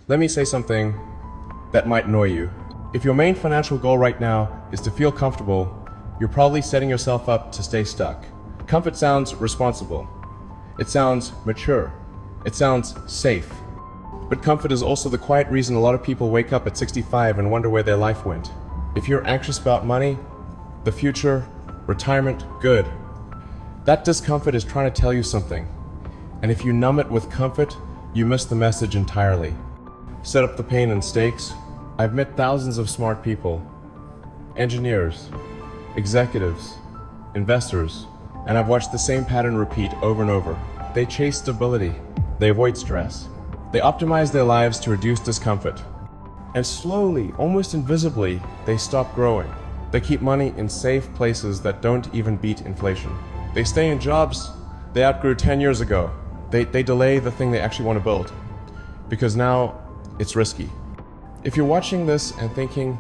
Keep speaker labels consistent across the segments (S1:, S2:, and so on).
S1: Let me say something that might annoy you. If your main financial goal right now is to feel comfortable, you're probably setting yourself up to stay stuck. Comfort sounds responsible. It sounds mature. It sounds safe. But comfort is also the quiet reason a lot of people wake up at 65 and wonder where their life went. If you're anxious about money, the future, retirement, good. That discomfort is trying to tell you something. And if you numb it with comfort, you miss the message entirely. Set up the pain and stakes. I've met thousands of smart people, engineers, executives, investors, and I've watched the same pattern repeat over and over. They chase stability. They avoid stress. They optimize their lives to reduce discomfort. And slowly, almost invisibly, they stop growing. They keep money in safe places that don't even beat inflation. They stay in jobs they outgrew 10 years ago. They delay the thing they actually want to build because now it's risky. If you're watching this and thinking,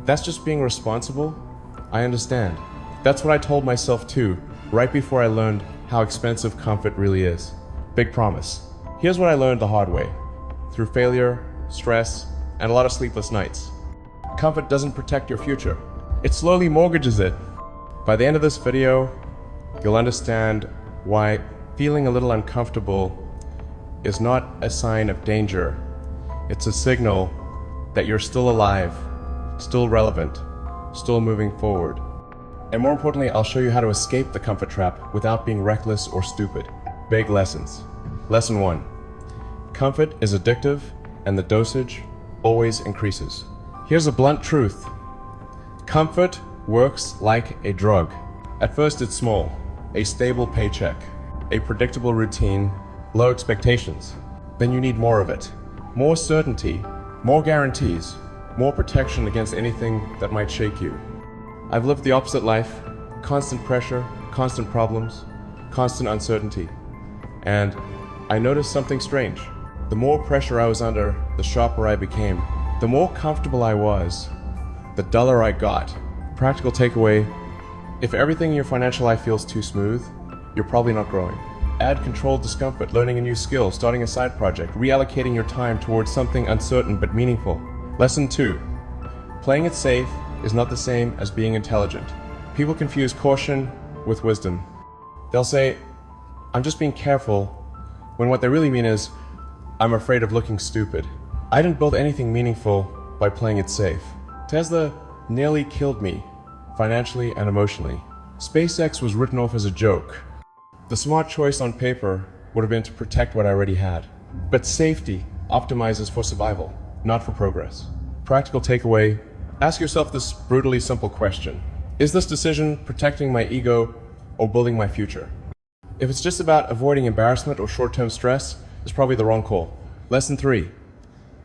S1: that's just being responsible, I understand. That's what I told myself too, right before I learned how expensive comfort really is. Big promise. Here's what I learned the hard way, through failure, stress, and a lot of sleepless nights. Comfort doesn't protect your future. It slowly mortgages it. By the end of this video, you'll understand why feeling a little uncomfortable is not a sign of danger. It's a signal that you're still alive, still relevant, still moving forward. And more importantly, I'll show you how to escape the comfort trap without being reckless or stupid. Big lessons. Lesson 1. Comfort is addictive and the dosage always increases. Here's a blunt truth. Comfort works like a drug. At first it's small, a stable paycheck, a predictable routine, low expectations. Then you need more of it. More certainty, more guarantees, more protection against anything that might shake you. I've lived the opposite life, constant pressure, constant problems, constant uncertainty. And I noticed something strange. The more pressure I was under, the sharper I became. The more comfortable I was, the duller I got. Practical takeaway, if everything in your financial life feels too smooth, you're probably not growing. Add controlled discomfort, learning a new skill, starting a side project, reallocating your time towards something uncertain but meaningful. Lesson 2. Playing it safe is not the same as being intelligent. People confuse caution with wisdom. They'll say, I'm just being careful, when what they really mean is, I'm afraid of looking stupid. I didn't build anything meaningful by playing it safe. Tesla nearly killed me, financially and emotionally. SpaceX was written off as a joke. The smart choice on paper would have been to protect what I already had. But safety optimizes for survival, not for progress. Practical takeaway, ask yourself this brutally simple question. Is this decision protecting my ego or building my future? If it's just about avoiding embarrassment or short-term stress, it's probably the wrong call. Lesson 3.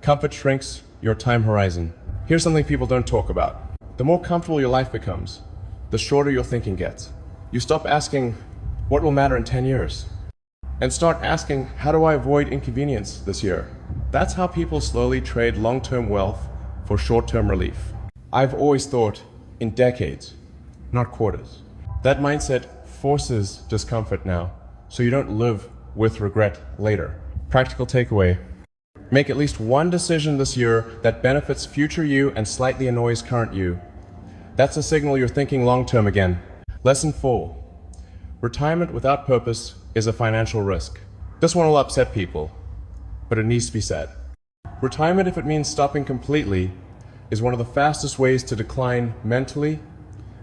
S1: Comfort shrinks your time horizon. Here's something people don't talk about. The more comfortable your life becomes, the shorter your thinking gets. You stop asking, what will matter in 10 years? And start asking, how do I avoid inconvenience this year? That's how people slowly trade long-term wealth for short-term relief. I've always thought in decades, not quarters. That mindset forces discomfort now, so you don't live with regret later. Practical takeaway. Make at least one decision this year that benefits future you and slightly annoys current you. That's a signal you're thinking long-term again. Lesson 4. Retirement without purpose is a financial risk. This one will upset people, but it needs to be said. Retirement, if it means stopping completely, is one of the fastest ways to decline mentally,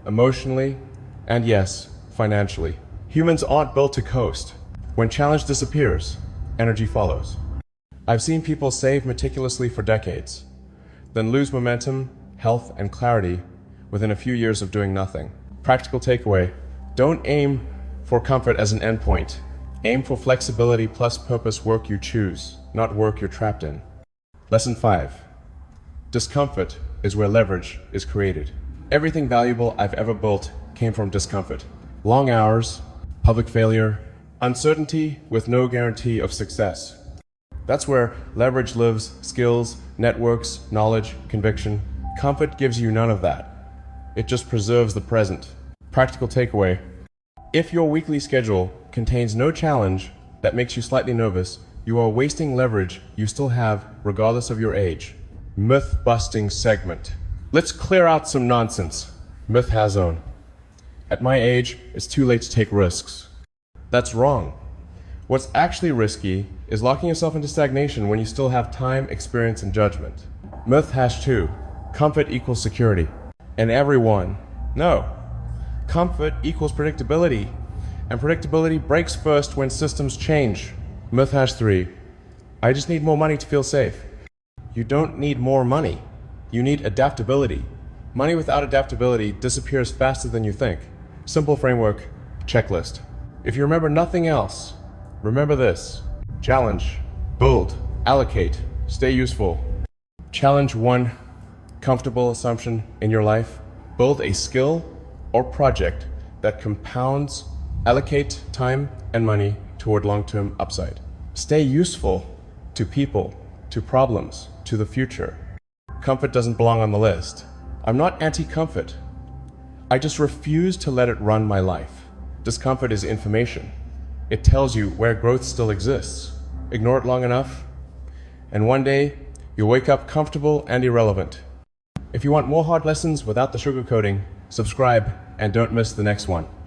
S1: emotionally, and yes, financially. Humans aren't built to coast. When challenge disappears, energy follows. I've seen people save meticulously for decades, then lose momentum, health, and clarity within a few years of doing nothing. Practical takeaway, don't aim for comfort as an endpoint. Aim for flexibility plus purpose work you choose, not work you're trapped in. Lesson 5. Discomfort is where leverage is created. Everything valuable I've ever built came from discomfort. Long hours, public failure, uncertainty with no guarantee of success. That's where leverage lives, skills, networks, knowledge, conviction. Comfort gives you none of that. It just preserves the present. Practical takeaway. If your weekly schedule contains no challenge that makes you slightly nervous, You are wasting leverage you still have regardless of your age. Myth-busting segment. Let's clear out some nonsense. Myth has own. At my age, it's too late to take risks. That's wrong. What's actually risky is locking yourself into stagnation when you still have time, experience, and judgment. Myth hash 2. Comfort equals security. And everyone. No. Comfort equals predictability. And predictability breaks first when systems change. Myth hash 3. I just need more money to feel safe. You don't need more money. You need adaptability. Money without adaptability disappears faster than you think. Simple framework, checklist. If you remember nothing else, remember this. Challenge, build, allocate, stay useful. Challenge 1, comfortable assumption in your life. Build a skill or project that compounds, allocate time and money toward long-term upside. Stay useful to people, to problems, to the future. Comfort doesn't belong on the list. I'm not anti-comfort. I just refuse to let it run my life. Discomfort is information. It tells you where growth still exists. Ignore it long enough, and one day you'll wake up comfortable and irrelevant. If you want more hard lessons without the sugarcoating, subscribe and don't miss the next one.